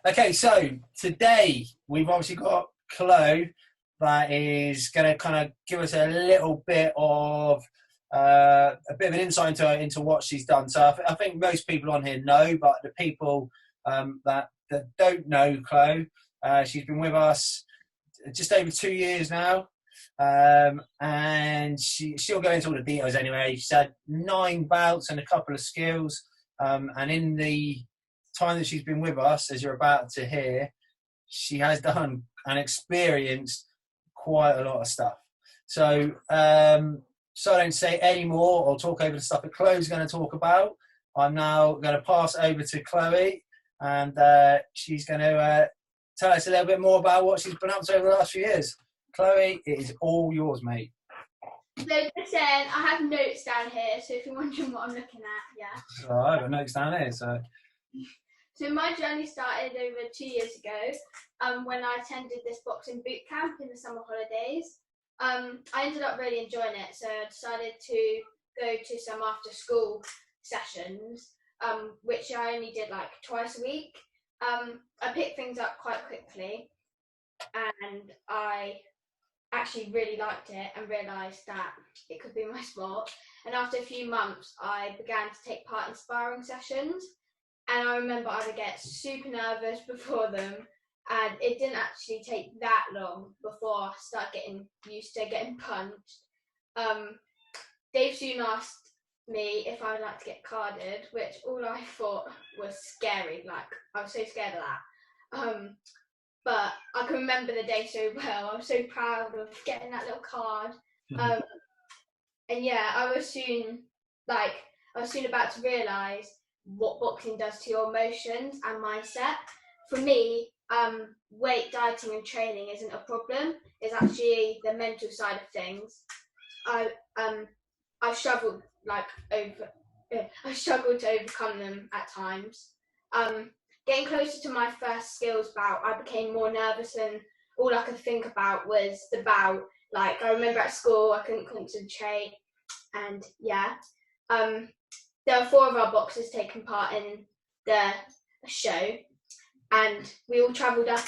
Okay, so today we've obviously got Chloe that is going to kind of give us a little bit of an insight into what she's done. So I think most people on here know, but the people that don't know Chloe, she's been with us just over 2 years now. And she'll go into all the details anyway. She's had 9 bouts and a couple of skills. And in the time that she's been with us, as you're about to hear, she has done and experienced quite a lot of stuff. So I don't say any more or talk over the stuff that Chloe's going to talk about. I'm now going to pass over to Chloe, and she's going to tell us a little bit more about what she's been up to over the last few years. Chloe, it is all yours, mate. So listen, I have notes down here, so if you're wondering what I'm looking at, yeah. All right, I've got notes down here, so... So my journey started over 2 years ago when I attended this boxing boot camp in the summer holidays. I ended up really enjoying it, so I decided to go to some after school sessions, which I only did like twice a week. I picked things up quite quickly, and I actually really liked it and realised that it could be my sport. And after a few months, I began to take part in sparring sessions. And I remember I would get super nervous before them, and it didn't actually take that long before I started getting used to getting punched. Dave soon asked me if I would like to get carded, which all I thought was scary. Like, I was so scared of that. But I can remember the day so well. I was so proud of getting that little card. And yeah, I was soon about to realise what boxing does to your emotions and mindset. For me, weight, dieting and training isn't a problem. It's actually the mental side of things. I've struggled to overcome them at times. Getting closer to my first skills bout, I became more nervous, and all I could think about was the bout. Like, I remember at school I couldn't concentrate, and yeah. There were 4 of our boxers taking part in the show, and we all travelled up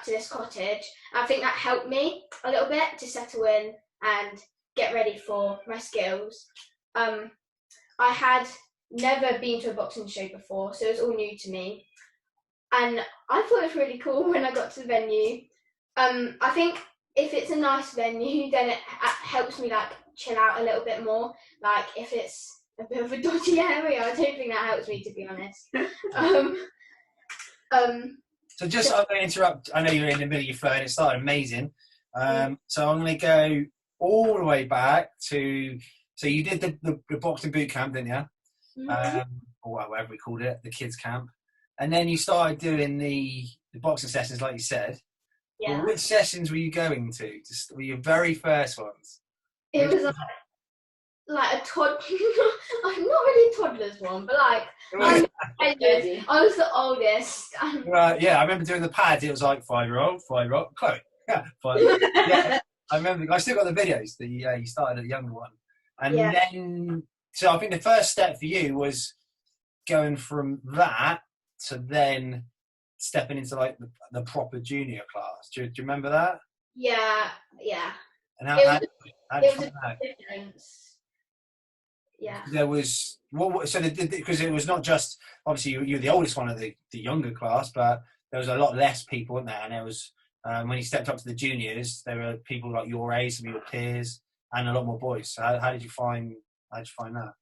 to this cottage. I think that helped me a little bit to settle in and get ready for my skills. I had never been to a boxing show before, so it was all new to me, and I thought it was really cool when I got to the venue. I think if it's a nice venue, then it helps me like chill out a little bit more. Like, if it's a bit of a dodgy area, I don't think that helps me, to be honest. So just, I'm going to interrupt. I know you're in the middle of your flow and it started amazing. So I'm going to go all the way back to, so you did the boxing boot camp, didn't you? Or whatever we called it, the kids camp. And then you started doing the boxing sessions, like you said. Yeah. Well, which sessions were you going to? Just were your very first ones? It was like a toddler. I'm not really a toddler's one, but like I was the oldest. Right, yeah, I remember doing the pads. It was like 5-year-old, Chloe. Yeah, 5. Yeah, I remember. I still got the videos. You started at the younger one, and then so I think the first step for you was going from that to then stepping into like the proper junior class. Do you remember that? Yeah. And how did you find that? Difference. Yeah. There was because it was not just obviously you were the oldest one of the younger class, but there was a lot less people in there, and there was when you stepped up to the juniors, there were people like your age, some of your peers, and a lot more boys. So how did you find that?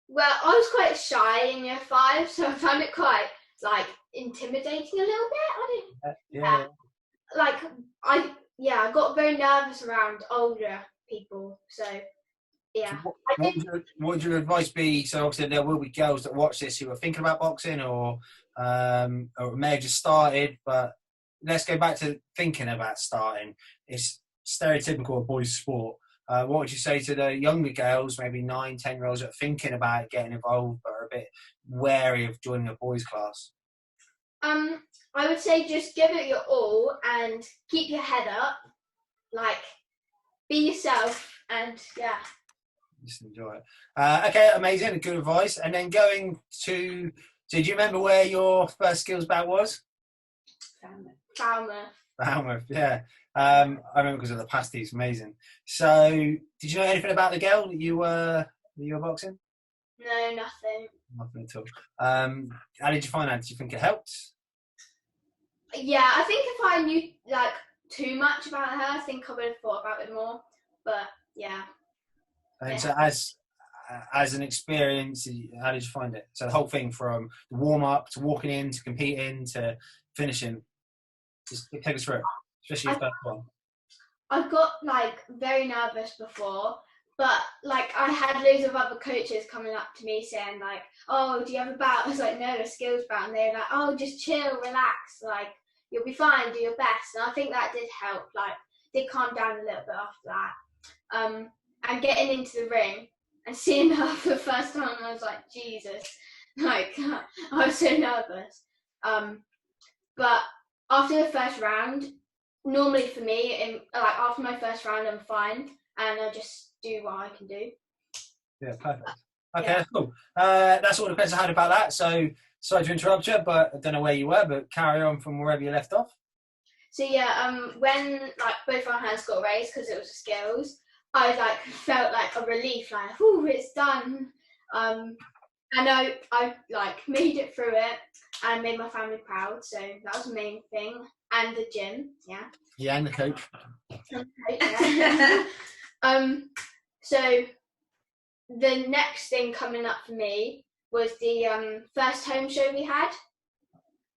Well, I was quite shy in year 5, so I found it quite like intimidating a little bit. I got very nervous around older people. So yeah. What would your advice be? So obviously there will be girls that watch this who are thinking about boxing or may have just started, but let's go back to thinking about starting. It's stereotypical of boys' sport. What would you say to the younger girls, maybe 9, 10-year-olds that are thinking about getting involved but are a bit wary of joining a boys' class? I would say just give it your all and keep your head up. Like, be yourself, and yeah. Just enjoy it. Okay, amazing, good advice. And then going to So do you remember where your first skills bout was? Falmouth. Falmouth, yeah. I remember because of the pasties, amazing. So, did you know anything about the girl that you were boxing? No, nothing. Nothing at all. How did you find that? Did you think it helped? Yeah, I think if I knew like too much about her, I think I would have thought about it more. But yeah. And so, as an experience, how did you find it? So the whole thing from the warm up to walking in to competing to finishing, just take us through it, especially your first one. I got like very nervous before, but like I had loads of other coaches coming up to me saying like, "Oh, do you have a bout?" I was like, "No, a skills bout," and they were like, "Oh, just chill, relax, like you'll be fine, do your best." And I think that did help. Like, did calm down a little bit after that. And getting into the ring and seeing her for the first time, I was like, Jesus, like I was so nervous. But after the first round, normally for me, like after my first round, I'm fine, and I just do what I can do. Yeah, perfect. Okay, that's cool. That's all the questions I had about that. So, sorry to interrupt you, but I don't know where you were, but carry on from wherever you left off. So yeah, when like both our hands got raised because it was skills, I like felt like a relief, like, "Ooh, it's done." And I like made it through it and made my family proud. So that was the main thing, and the gym, yeah. Yeah, and the coach. So the next thing coming up for me was the first home show we had,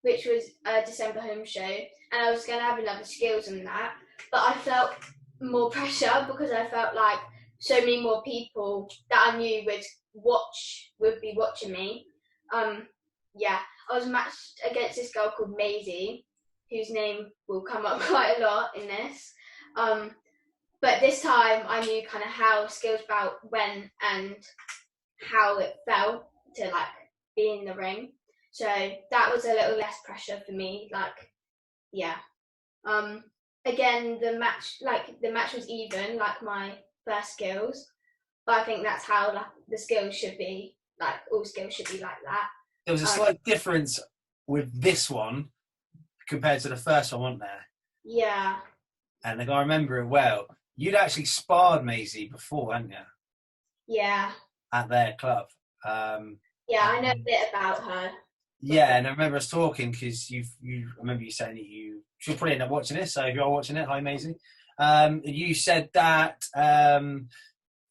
which was a December home show, and I was going to have another skills in that, but I felt more pressure because I felt like so many more people that I knew would be watching me. Yeah, I was matched against this girl called Maisie, whose name will come up quite a lot in this. But this time I knew kind of how skills bout went and how it felt to like be in the ring. So that was a little less pressure for me. Like, yeah. Again, the match was even, like my first skills. But I think that's how like the skills should be. Like all skills should be like that. There was a slight difference with this one compared to the first one, wasn't there? Yeah. And I remember it well. You'd actually sparred Maisie before, hadn't you? Yeah. At their club. Yeah, I know a bit about her. Yeah, and I remember us talking because I remember you saying that she'll probably end up watching this. So if you are watching it, hi Maisie. You said that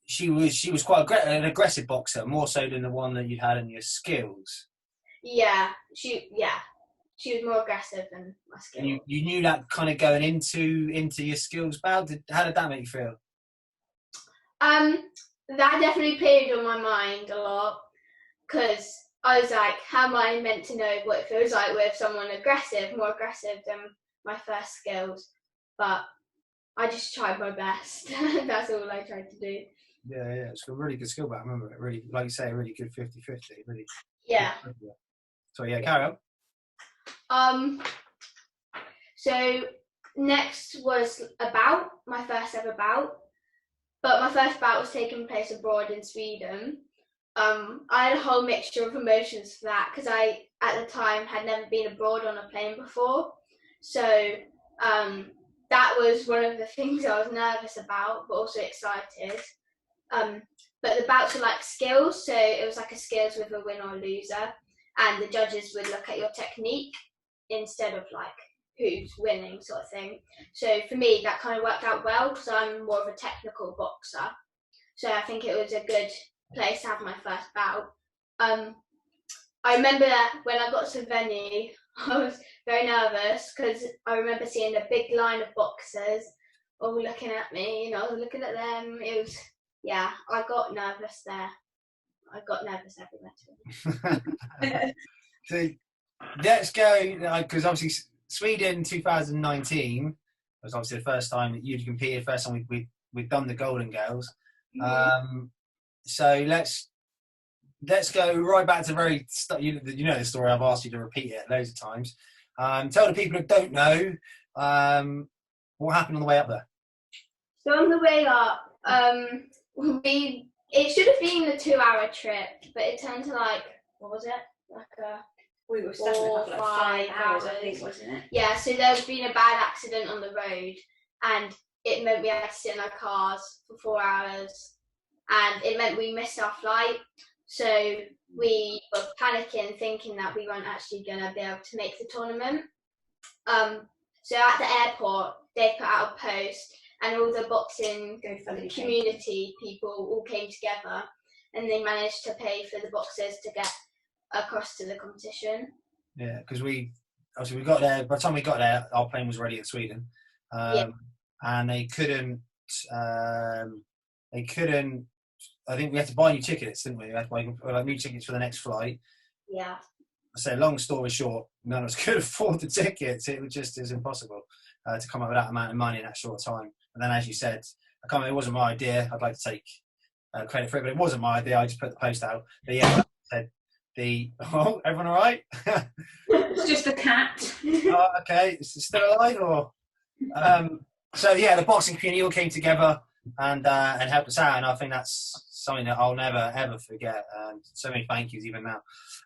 she was quite an aggressive boxer, more so than the one that you had in your skills. Yeah, she was more aggressive than my skills. And you knew that kind of going into your skills bout. How did that make you feel? That definitely played on my mind a lot because I was like, how am I meant to know what it feels like with someone more aggressive than my first skills? But I just tried my best. That's all I tried to do. Yeah, it's a really good skill bout. I remember it really, like you say, a really good 50-50. Really. Yeah. So yeah, carry on. So next was a bout, my first ever bout. But my first bout was taking place abroad in Sweden. I had a whole mixture of emotions for that because I, at the time, had never been abroad on a plane before. So that was one of the things I was nervous about, but also excited. But the bouts were like skills, so it was like a skills with a winner or loser, and the judges would look at your technique instead of like who's winning sort of thing. So for me, that kind of worked out well because I'm more of a technical boxer. So I think it was a good place to have my first bout. I remember that when I got to the venue, I was very nervous because I remember seeing a big line of boxers all looking at me, and I was looking at them. It was, yeah, I got nervous there. I got nervous everywhere too. So let's go, because obviously Sweden 2019 was obviously the first time that you'd competed, first time we'd done the Golden Girls. Mm-hmm. So let's go right back to the very start. You know the story. I've asked you to repeat it loads of times. Tell the people who don't know what happened on the way up there. So on the way up, it should have been a 2-hour trip, but it turned to like, what was it? We were stuck in a couple of 5 hours, I think, wasn't it? Yeah, so there's been a bad accident on the road, and it meant we had to sit in our cars for 4 hours, and it meant we missed our flight. So we were panicking, thinking that we weren't actually going to be able to make the tournament. So at the airport, they put out a post, and all the boxing community people all came together, and they managed to pay for the boxers to get across to the competition. Yeah, because we got there. By the time we got there, our plane was ready in Sweden, and they couldn't. I think we had to buy new tickets, didn't we? We had to buy new tickets for the next flight. Yeah. So long story short, none of us could afford the tickets. It was impossible to come up with that amount of money in that short time. And then, as you said, it wasn't my idea. I'd like to take credit for it, but it wasn't my idea. I just put the post out. But yeah, like I said, everyone all right? It's just the cat. Okay, is it still alive or? So yeah, the boxing community all came together and helped us out, and I think that's something that I'll never ever forget. So many thank yous even now.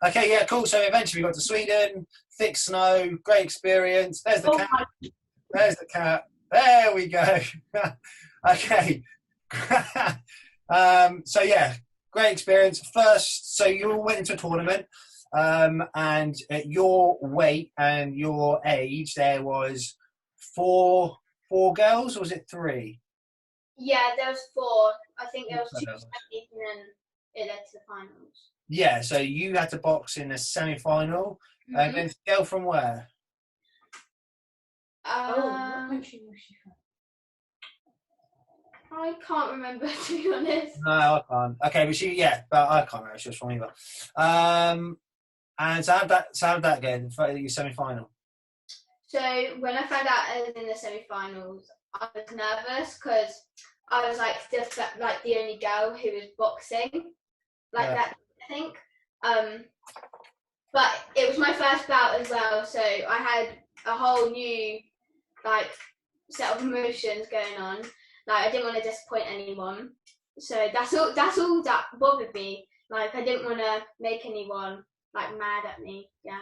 Okay, yeah, cool. So eventually we got to Sweden, thick snow, great experience. There's the cat. There's the cat. There we go. Okay. So yeah, great experience. First, so you all went into a tournament, and at your weight and your age, there was four girls, or was it 3? Yeah, there was 4. I think there was 2 semis, and then it led to the finals. Yeah, so you had to box in a semi-final against a girl from where? What country was she from? I can't remember, to be honest. No, I can't. Okay, but I can't remember. She was from either. And so how did that go? Your semi-final. So when I found out I was in the semi-finals, I was nervous because I was like the only girl who was boxing that, I think. But it was my first bout as well, so I had a whole new set of emotions going on. I didn't want to disappoint anyone, so that's all that bothered me. I didn't want to make anyone mad at me. Yeah.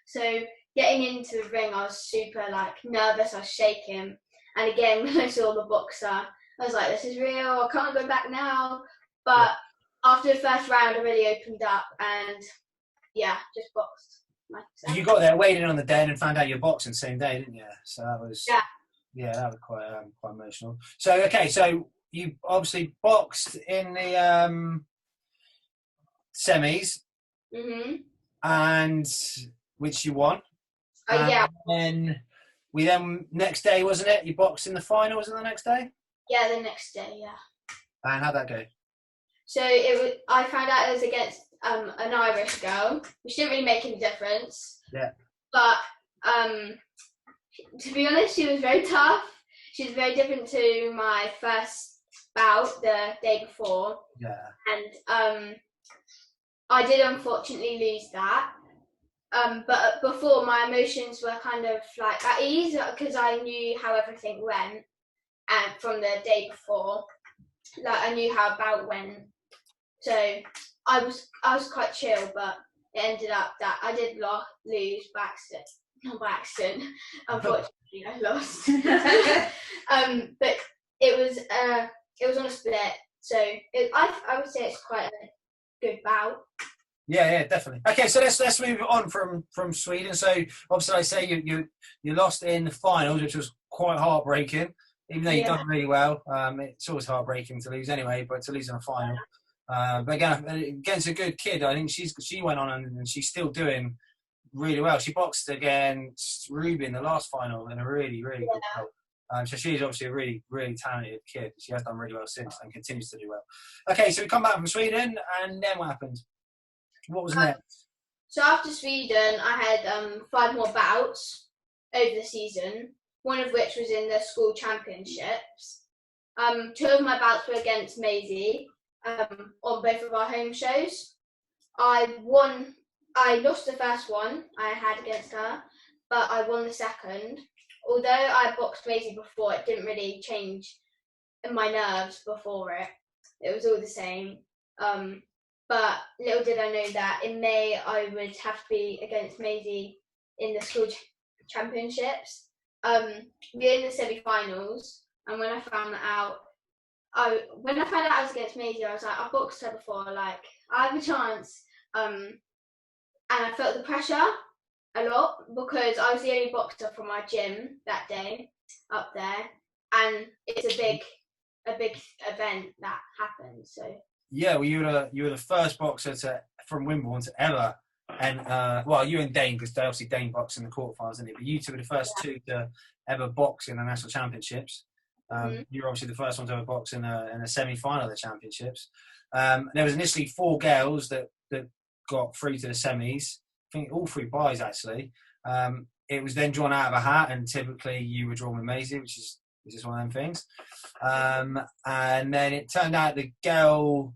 So getting into the ring, I was super nervous. I was shaking, and again when I saw the boxer, I was like, "This is real. I can't go back now." But after the first round, I really opened up and just boxed. You got there, weighed in on the day, and found out you're boxing the same day, didn't you? So that was that was quite emotional. So okay, so you obviously boxed in the semis, and which you won. Yeah. And then next day, wasn't it? You boxed in the final, was it the next day? Yeah, the next day, yeah. And how'd that go? So I found out it was against an Irish girl, which didn't really make any difference. Yeah. But to be honest, she was very tough. She was very different to my first bout the day before. Yeah. And I did unfortunately lose that. But before, my emotions were kind of at ease because I knew how everything went, and from the day before, I knew how a bout went. So I was quite chill, but it ended up that I did lose by accident. Not by accident. Unfortunately, I lost. But it was on a split, so I would say it's quite a good bout. Yeah, definitely. Okay, so let's move on from Sweden. So obviously, I say you lost in the finals, which was quite heartbreaking. Even though you've done really well, it's always heartbreaking to lose anyway. But to lose in a final, but again, against a good kid, I think she went on and she's still doing really well. She boxed against Ruby in the last final in a really good bout. So she's obviously a really, really talented kid. She has done really well since and continues to do well. Okay, so we come back from Sweden, and then what happened? What was next? So after Sweden, I had 5 more bouts over the season, one of which was in the school championships. 2 of my bouts were against Maisie on both of our home shows. I lost the first one I had against her, but I won the second. Although I boxed Maisie before, it didn't really change my nerves before it. It was all the same. But little did I know that in May I would have to be against Maisie in the school championships. We're in the semi-finals, and when I found that out, I was against Maisie, I was like, I've boxed her before, like I have a chance. And I felt the pressure a lot because I was the only boxer from my gym that day up there, and it's a big event that happened. So yeah, well, you were the first boxer from Wimborne to ever, and well, you and Dane, because obviously Dane boxed in the quarterfinals, didn't he? But you two were the first two to ever box in the national championships. You were obviously the first one to ever box in a semi-final of the championships. There was initially 4 girls that got through to the semis. I think all 3 boys actually. It was then drawn out of a hat, and typically you were drawn with Maisie, which is one of them things. And then it turned out the girl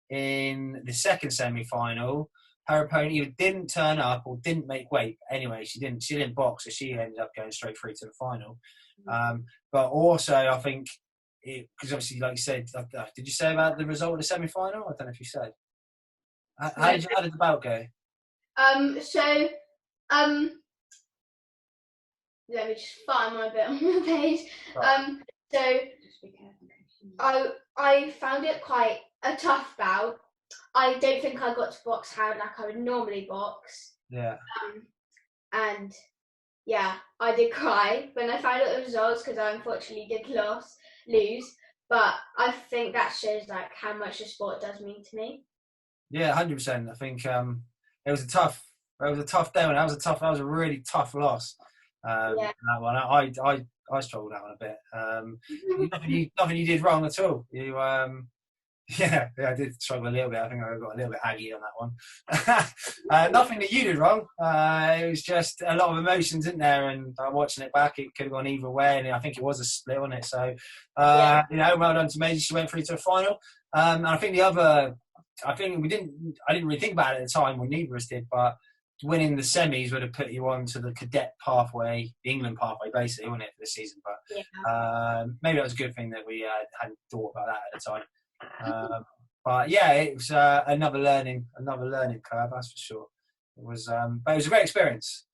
in the second semi-final, her opponent either didn't turn up or didn't make weight. Anyway, she didn't box, so she ended up going straight through to the final. But also, I think, because obviously, like you said, did you say about the result of the semi-final? I don't know if you said. How did the bout go? Let me just find my bit on the page. I found it quite a tough bout. I don't think I got to box how like I would normally box. Yeah. And yeah, I did cry when I found out the results because I unfortunately did lose. But I think that shows like how much the sport does mean to me. Yeah, 100%. I think it was a tough day, and that was a really tough loss. That one, I struggled that one a bit. Nothing you did wrong at all. You yeah, I did struggle a little bit. I think I got a little bit aggy on that one. Nothing that you did wrong. It was just a lot of emotions in there, and watching it back, it could have gone either way, and I think it was a split on it. So, well done to Maisie. She went through to a final. And I think I didn't really think about it at the time, when neither of us did, but winning the semis would have put you on to the cadet pathway, the England pathway, basically, wouldn't it, for the season? But maybe that was a good thing that we hadn't thought about that at the time. But yeah, it was another learning curve, that's for sure. It was, but it was a great experience.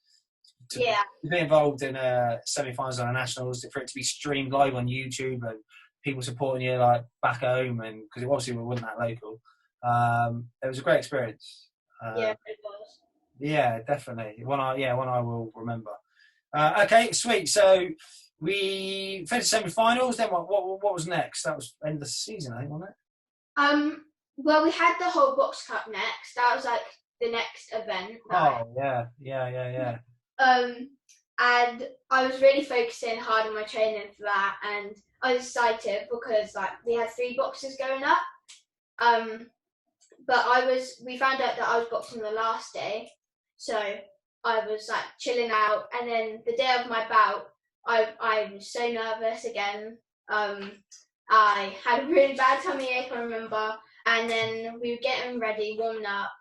To be involved in semi-finals on the nationals, for it to be streamed live on YouTube and people supporting you like back home, and because it obviously wasn't that local. It was a great experience. It was. Yeah, definitely. One I will remember. Okay, sweet. So we finished semi-finals. Then what was next? That was end of the season, I think, wasn't it? Well, we had the whole box cup next. That was like the next event. Yeah. And I was really focusing hard on my training for that, and I was excited because like we had 3 boxes going up. But we found out that I was boxing the last day, so I was like chilling out, and then the day of my bout, I was so nervous again. I had a really bad tummy ache, I remember, and then we were getting ready, warming up,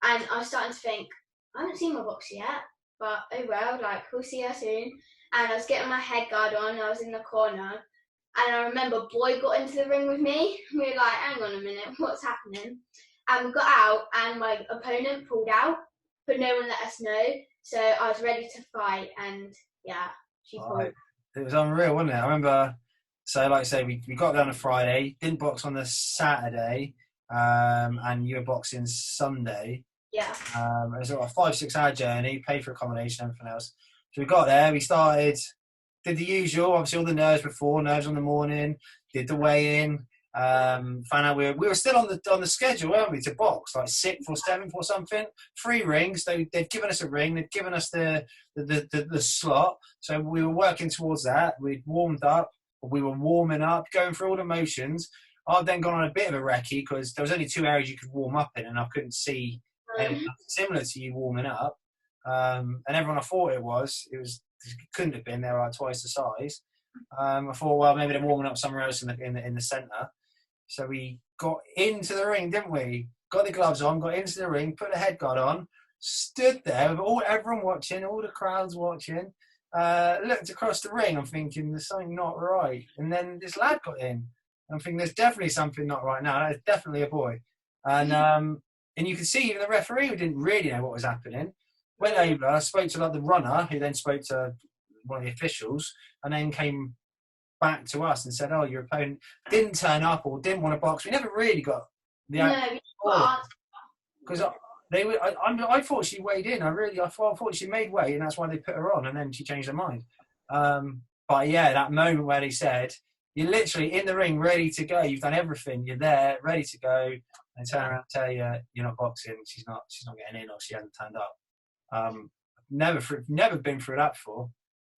and I was starting to think, I haven't seen my boxer yet, but oh well, like we'll see her soon. And I was getting my head guard on, I was in the corner, and I remember Boy got into the ring with me. We were like, hang on a minute, what's happening? And we got out, and my opponent pulled out, but no one let us know. So I was ready to fight, and yeah, she pulled. It was unreal, wasn't it? I remember, so like I say, we got there on a Friday, didn't box on the Saturday, and you were boxing Sunday. Yeah. It was a 5-6 hour journey, paid for accommodation, everything else. So we got there, we started, did the usual, obviously all the nerves on the morning, did the weigh-in. Found out we were still on the schedule, weren't we, to box like 6th or 7th or something. 3 rings. They've given us a ring. They've given us the slot. So we were working towards that. We'd warmed up. We were warming up, going through all the motions. I've then gone on a bit of a recce because there was only 2 areas you could warm up in, and I couldn't see anything similar to you warming up. And everyone I thought it couldn't have been. They were like twice the size. I thought, well, maybe they're warming up somewhere else in the centre. So we got into the ring, didn't we? Got the gloves on, got into the ring, put the head guard on, stood there with everyone watching, all the crowds watching, looked across the ring. I'm thinking, there's something not right. And then this lad got in. I'm thinking, there's definitely something not right now. That is definitely a boy. And and you could see even the referee who didn't really know what was happening went over, spoke to like the runner, who then spoke to one of the officials, and then came back to us and said, "Oh, your opponent didn't turn up or didn't want to box." We never really got the because I thought she weighed in. I thought she made weight, and that's why they put her on, and then she changed her mind. But yeah, that moment where they said, "You're literally in the ring, ready to go. You've done everything. You're there, ready to go," and turn around and tell you you're not boxing. She's not getting in, or she hasn't turned up. Never been through that before.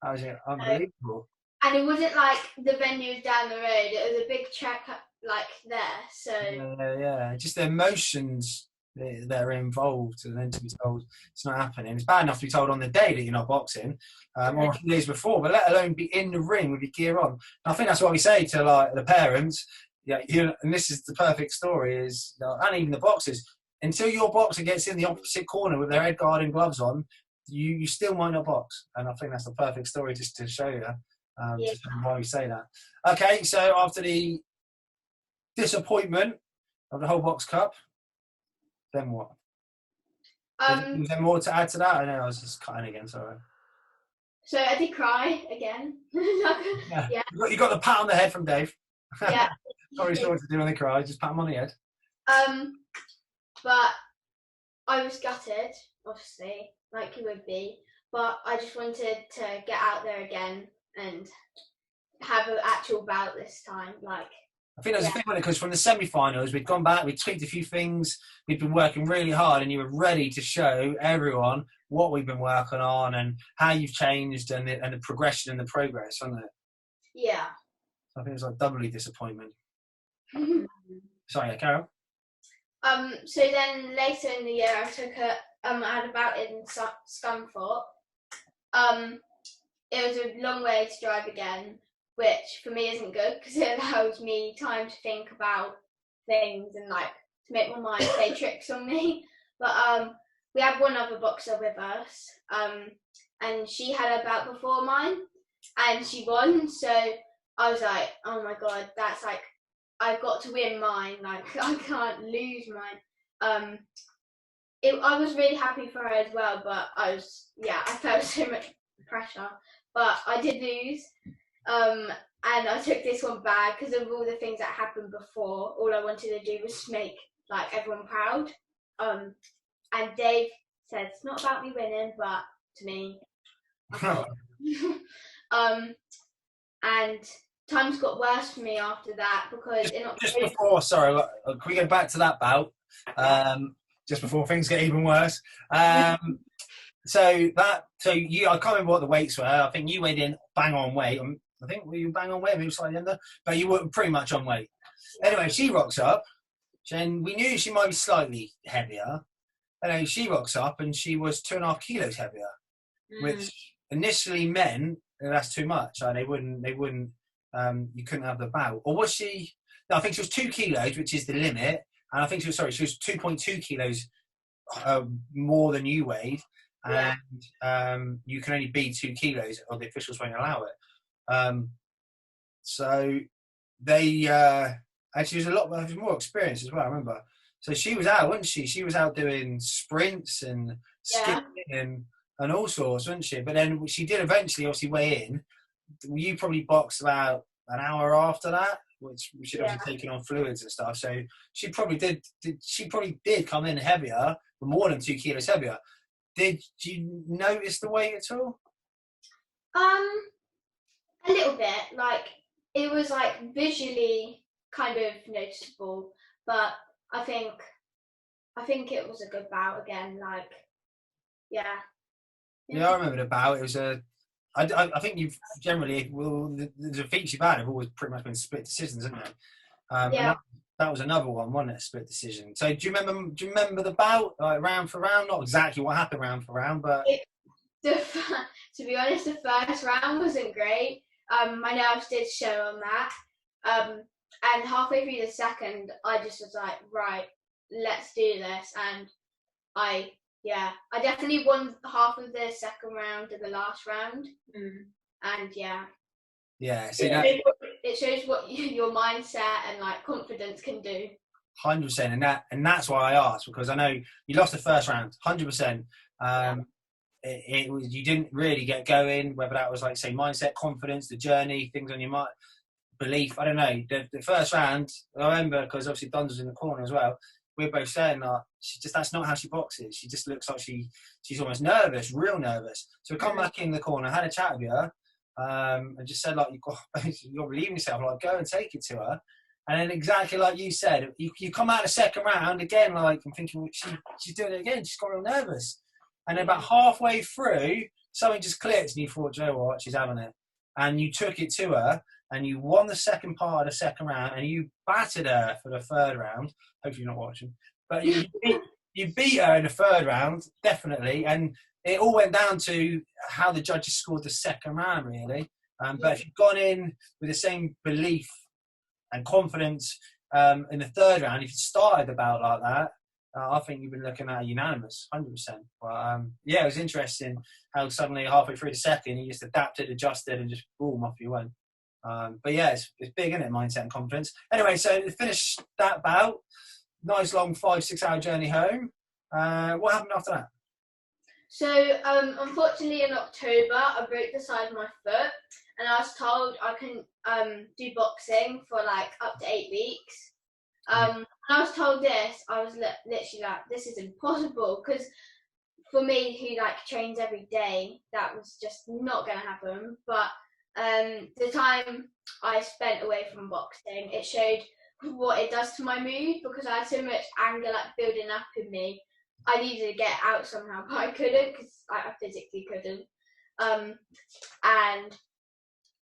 That was unbelievable. And it wasn't like the venue's down the road. It was a big check like there. So yeah, just the emotions that are involved, and then to be told it's not happening. It's bad enough to be told on the day that you're not boxing, or a few days before, but let alone be in the ring with your gear on. And I think that's what we say to like the parents. Yeah, and this is the perfect story. Is and even the boxers, until your boxer gets in the opposite corner with their head guard and gloves on, you still might not box. And I think that's the perfect story just to show you. Just why we say that. Okay, so after the disappointment of the whole box cup, then what? Is there more to add to that? I know I was just cutting again, sorry. So I did cry again. Yeah. You got the pat on the head from Dave. Yeah. Sorry, sure what to do when they cry. Just pat them on the head. But I was gutted, obviously, like you would be. But I just wanted to get out there again and have an actual bout this time. Like, I think there's a thing on it because from the semi-finals, we'd gone back, we'd tweaked a few things, we'd been working really hard, and you were ready to show everyone what we've been working on and how you've changed and the progression and the progress, wasn't it? Yeah. I think it was like doubly disappointment. Sorry, Carol. So then later in the year, I took I had a bout in Scunthorpe. It was a long way to drive again, which for me isn't good because it allows me time to think about things and like to make my mind play tricks on me. But we had one other boxer with us, and she had a bout before mine, and she won. So I was like, oh my god, that's like I've got to win mine. Like I can't lose mine. I was really happy for her as well, but I felt so much pressure. But I did lose, and I took this one bad because of all the things that happened before. All I wanted to do was make like everyone proud. And Dave said it's not about me winning, but to me, and times got worse for me after that because just before. Sorry, can we go back to that bout? Just before things get even worse. So I can't remember what the weights were. I think you weighed in bang on weight. I think were you bang on weight, maybe slightly under, but you were pretty much on weight. Anyway, she rocks up, and we knew she might be slightly heavier. Anyway, she rocks up, and she was 2.5 kilos heavier, which initially meant that's too much. They wouldn't. You couldn't have the bout. Or was she? No, I think she was 2 kilos, which is the limit. And I think she was 2.2 kilos more than you weighed. And you can only be 2 kilos, or the officials won't allow it. So they and she was more experienced as well. I remember. So she was out, wasn't she? She was out doing sprints and skipping and all sorts, wasn't she? But then she did eventually, obviously, weigh in. You probably boxed about an hour after that, which we should have taken on fluids and stuff. So she probably did. She probably did come in heavier, more than 2 kilos heavier. Did you notice the weight at all? A little bit. Like it was like visually kind of noticeable, but I think it was a good bout again. Like, yeah. Yeah, I remember the bout. It was I think you've generally the defeats you've had have always pretty much been split decisions, isn't it? That was another one, wasn't it? A split decision. So do you remember the bout, like round for round? Not exactly what happened round for round, but to be honest, the first round wasn't great. My nerves did show on that. And halfway through the second, I just was like, right, let's do this. And I definitely won half of the second round and the last round. And see it shows what your mindset and like confidence can do. 100%, and that's why I asked, because I know you lost the first round, 100%. It was, you didn't really get going, whether that was like, say, mindset, confidence, the journey, things on your mind, belief. I don't know. The first round, I remember, because obviously Dons was in the corner as well. We were both saying that that's not how she boxes. She just looks like she's almost nervous, real nervous. So we come back in the corner, had a chat with her, and just said, like, you've got to believe in yourself, like, go and take it to her. And then exactly like you said, you come out the second round again, like, I'm thinking, she's doing it again. She's got real nervous. And then about halfway through, something just clicked, and you thought, "Do you know what? She's having it." And you took it to her, and you won the second part of the second round, and you battered her for the third round. Hopefully you're not watching. But you beat her in the third round, definitely. And it all went down to how the judges scored the second round, really. But if you've gone in with the same belief and confidence in the third round, if you started the bout like that, I think you've been looking at a unanimous, 100%. But yeah, it was interesting how suddenly halfway through the second, you just adapted, adjusted, and just boom, off you went. But yeah, it's big, isn't it, mindset and confidence. Anyway, so to finish that bout, nice long 5-6 hour journey home. What happened after that? So unfortunately in October, I broke the side of my foot, and I was told I can do boxing for like up to 8 weeks. When I was told this, I was literally like, this is impossible, because for me, who like trains every day, that was just not going to happen. But the time I spent away from boxing, it showed what it does to my mood, because I had so much anger like building up in me. I needed to get out somehow, but I couldn't, because I physically couldn't. And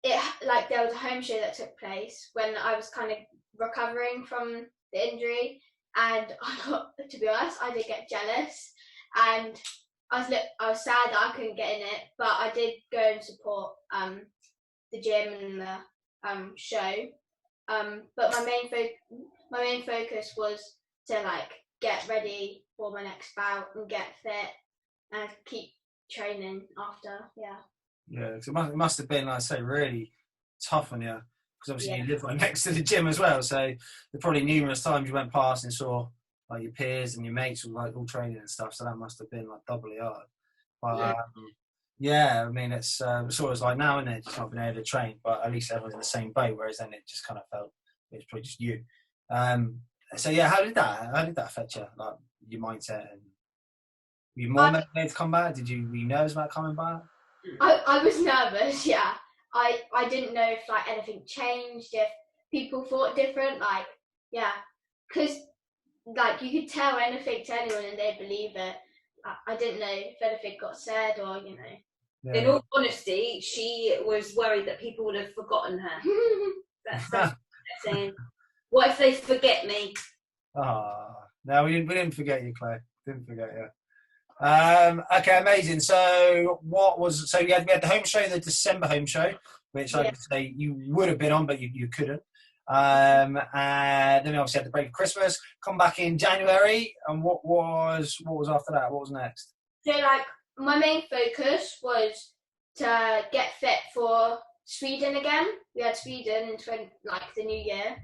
it, like, there was a home show that took place when I was kind of recovering from the injury, and to be honest, I did get jealous, and I was sad that I couldn't get in it, but I did go and support the gym and the show. But my main focus was to like get ready for my next bout and get fit and keep training after. Yeah, because it must have been, like I say, really tough on you, because obviously you live right next to the gym as well, so there probably numerous times you went past and saw like your peers and your mates all training and stuff, so that must have been like doubly hard. But yeah, I mean, it's always like now, isn't it? Just not being able to train, but at least everyone's in the same boat, whereas then it just kind of felt it's probably just you. So yeah, how did that affect you, like your mindset? And were you more motivated to come back? Were you nervous about coming back? I was nervous, yeah. I didn't know if like anything changed, if people thought different, like, yeah, because like you could tell anything to anyone and they'd believe it. I didn't know if anything got said, or you know. Yeah. In all honesty, she was worried that people would have forgotten her. That's what they're saying. What if they forget me? No, we didn't forget you, Claire. Didn't forget you. Okay, amazing. So we had the home show, the December home show, which I could say you would have been on, but you couldn't. And then we obviously had the break of Christmas. Come back in January, and what was after that? What was next? So like my main focus was to get fit for Sweden again. We had Sweden in the new year.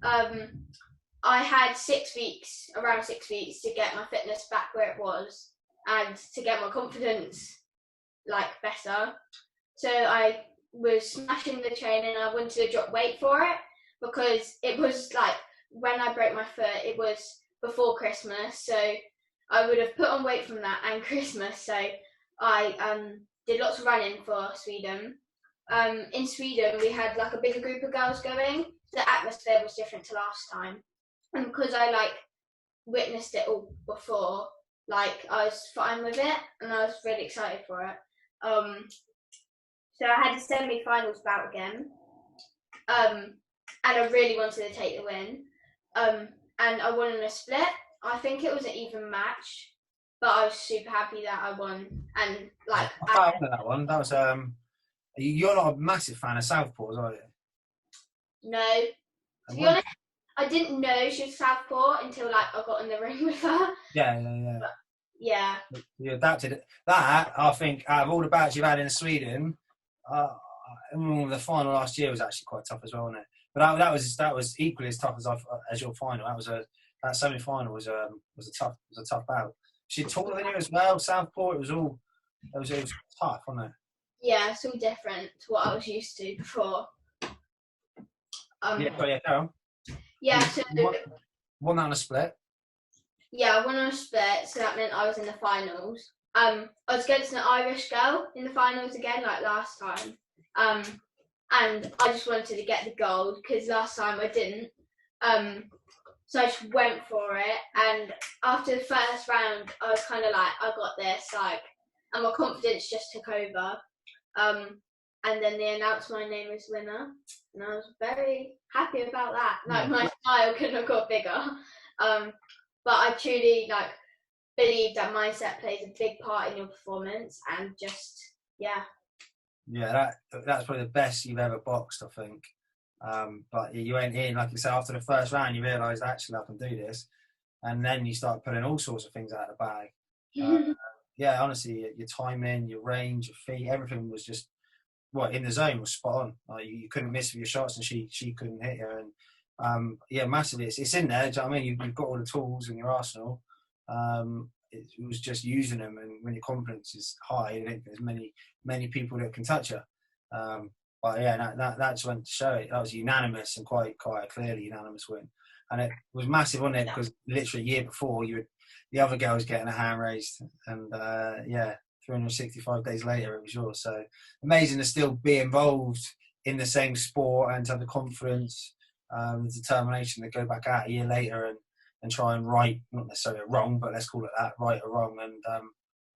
I had 6 weeks, around 6 weeks, to get my fitness back where it was and to get my confidence like better. So I was smashing the training. I wanted to drop weight for it, because it was like when I broke my foot, it was before Christmas, so I would have put on weight from that and Christmas. So I did lots of running for Sweden. In Sweden, we had like a bigger group of girls going. The atmosphere was different to last time, and because I like witnessed it all before, like I was fine with it, and I was really excited for it. So I had a semi-finals bout again. And I really wanted to take the win. And I won in a split. I think it was an even match, but I was super happy that I won. And like, I remember that one. That was you're not a massive fan of southpaws, are you? No. To be honest, I didn't know she was southpaw until like I got in the ring with her. Yeah. But, yeah. You adapted it. That, I think, out of all the bouts you've had in Sweden, the final last year was actually quite tough as well, wasn't it? But that was equally as tough as your final. That was that semi-final was a tough bout. She taller than you as well. Southport. It was tough, wasn't it? Yeah, it's all different to what I was used to before. Carol. Yeah, so Won that on a split. yeah, I won on a split, so that meant I was in the finals. I was against an Irish girl in the finals again, like last time. And I just wanted to get the gold because last time I didn't. So I just went for it. And after the first round, I was kind of like, I got this, like, and my confidence just took over. And then they announced my name as winner, and I was very happy about that. Like, my smile couldn't have got bigger. But I truly believe that mindset plays a big part in your performance, and just that's probably the best you've ever boxed, I think. But you went in, like you said, after the first round, you realised actually I can do this, and then you start putting all sorts of things out of the bag. Honestly, your timing, your range, your feet, everything was just in the zone was spot on. Like, you couldn't miss with your shots, and she couldn't hit you. And massively, it's in there. Do you know what I mean? You've got all the tools in your arsenal. It was just using them, and when your confidence is high, I think there's many people that can touch you. That just went to show it. That was unanimous and quite clearly unanimous win, and it was massive, wasn't it? Because literally a year before, the other girl was getting a hand raised, and 365 days later, it was yours. So amazing to still be involved in the same sport and to have the confidence, the determination to go back out a year later and try and right, not necessarily a wrong, but let's call it that, right or wrong. And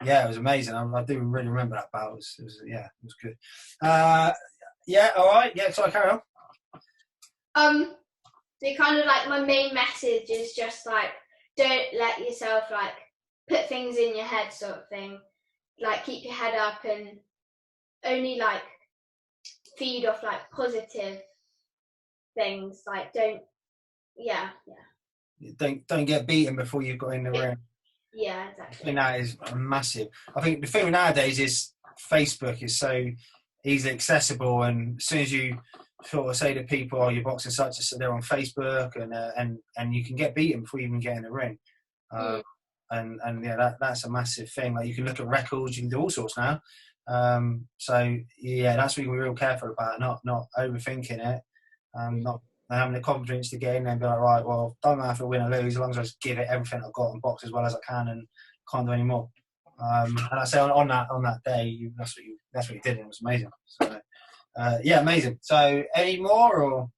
it was amazing. I do really remember that bout. It was good. All right. Yeah, sorry, carry on. So kind of my main message is just don't let yourself put things in your head, sort of thing. Keep your head up and only feed off positive things. Don't get beaten before you've got in the ring. Yeah, exactly. I think that is massive. I think the thing nowadays is Facebook is so easily accessible, and as soon as you sort of say to people, "Oh, you're boxing such," so they're on Facebook, and you can get beaten before you even get in the ring. That's a massive thing. You can look at records, you can do all sorts now. That's what you're real careful about, not overthinking it, not having the confidence to get in there and be like, right, well, don't matter if I win or lose, as long as I just give it everything I've got and box as well as I can and can't do any more. And I say on that day, that's what you did, and it was amazing. So amazing. So any more or?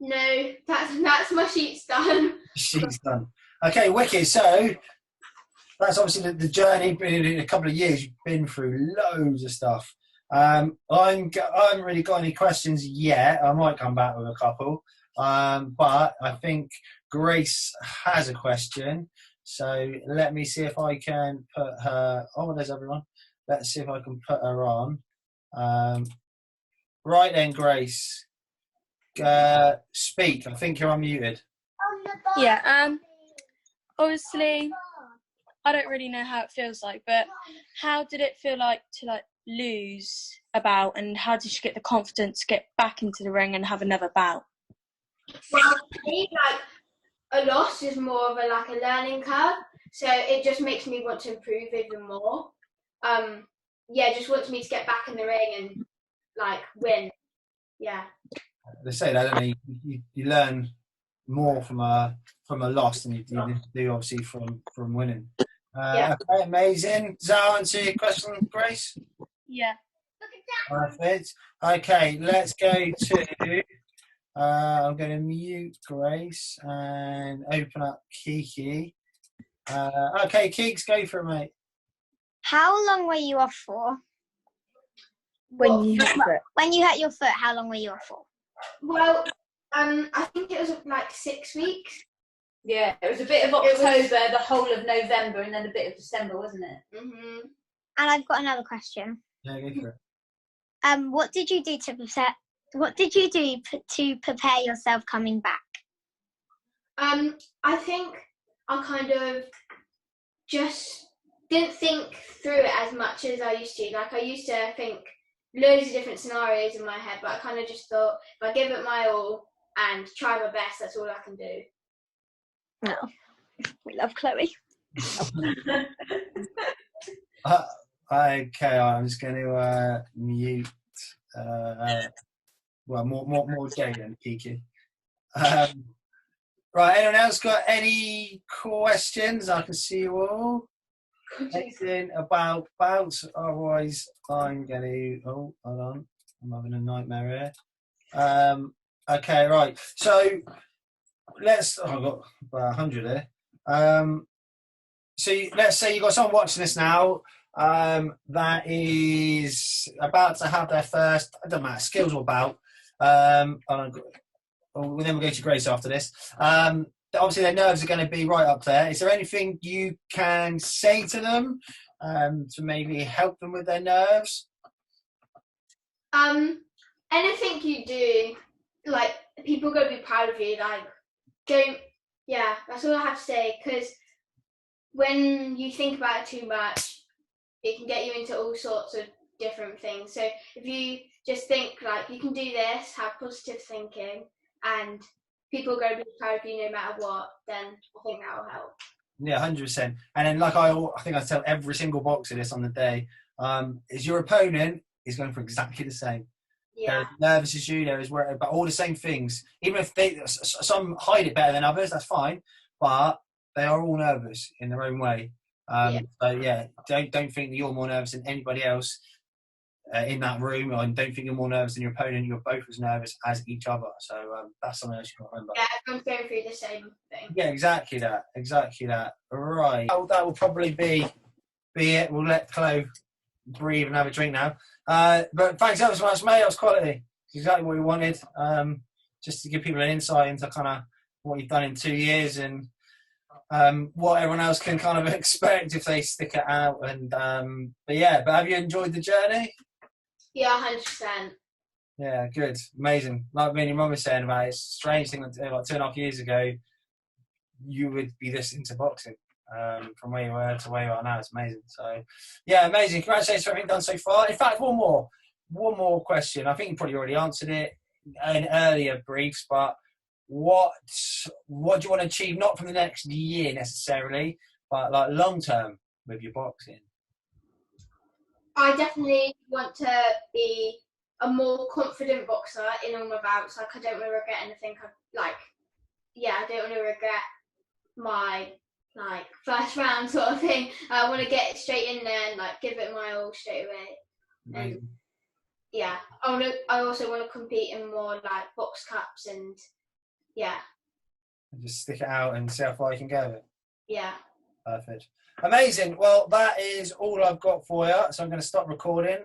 No, that's my sheet's done. Sheet's done. Okay, wicked. So that's obviously the journey. In a couple of years, you've been through loads of stuff. I haven't really got any questions yet. I might come back with a couple. But I think Grace has a question. So let me see if I can put her. Oh, there's everyone. Let's see if I can put her on. Right then, Grace. Speak. I think you're unmuted. Yeah. Obviously, I don't really know how it feels like, but how did it feel like to lose a bout, and how did you get the confidence to get back into the ring and have another bout? Well, for me, a loss is more of a learning curve, so it just makes me want to improve even more. Just wants me to get back in the ring and win. Yeah. They say that, don't they? You learn more from a loss than you do obviously from winning. Okay, amazing. Does that answer your question, Grace? Yeah. Perfect. Okay, let's go to. I'm going to mute Grace and open up Kiki. Okay, Keeks, go for it, mate. How long were you off for? When you hurt your foot, how long were you off for? Well, I think it was 6 weeks. Yeah, it was a bit of October, the whole of November, and then a bit of December, wasn't it? Mm-hmm. And I've got another question. Yeah, go for it. What did you do to prepare yourself coming back? I think I kind of just didn't think through it as much as I used to. I used to think loads of different scenarios in my head, but I kind of just thought if I give it my all and try my best, that's all I can do. No, we love Chloe. Okay, I'm just going to mute. Well, more Jane Kiki. Right, anyone else got any questions? I can see you all. Anything about bouts? Otherwise, I'm going to. Oh, hold on. I'm having a nightmare here. Okay, right. So let's. Oh, I've got about 100 here. So let's say you've got someone watching this now that is about to have their first, it doesn't matter, skills or bout. Then we'll go to Grace after this. Obviously, their nerves are going to be right up there. Is there anything you can say to them to maybe help them with their nerves? Anything you do, like, people are going to be proud of you. Like, don't, yeah, that's all I have to say. Because when you think about it too much, it can get you into all sorts of different things. So if you just think, like, you can do this, have positive thinking, and people are going to be proud of you no matter what, then I think that will help. Yeah, 100%. And then, like I think I tell every single boxer this on the day, is your opponent is going for exactly the same. Yeah. They're as nervous as you, they're as worried about all the same things. Even if some hide it better than others, that's fine. But they are all nervous in their own way. So yeah, don't think that you're more nervous than anybody else in that room, and don't think you're more nervous than your opponent. You're both as nervous as each other. So that's something else you got to remember. Yeah, everyone's going through the same thing. Yeah, exactly that. Right. That will probably be it. We'll let Chloe breathe and have a drink now. But thanks ever so much, mate. That was quality. It's exactly what we wanted. Just to give people an insight into kind of what you've done in 2 years and what everyone else can kind of expect if they stick it out. And but have you enjoyed the journey? Yeah, 100%. Yeah, good, amazing. Like me and your mum was saying about it, it's a strange thing that like 2.5 years ago you would be this into boxing. From where you were to where you are now, it's amazing. So, yeah, amazing. Congratulations for everything done so far. In fact, one more question. I think you probably already answered it in earlier briefs, but what do you want to achieve? Not from the next year necessarily, but like long term with your boxing. I definitely want to be a more confident boxer in all my bouts. Like, I don't want to regret anything. I don't want to regret my first round sort of thing. I want to get straight in there and like give it my all straight away. Amazing. And yeah, I also want to compete in more like box cups and yeah. And just stick it out and see how far you can go with it. Yeah. Perfect. Amazing. Well, that is all I've got for you. So I'm going to stop recording.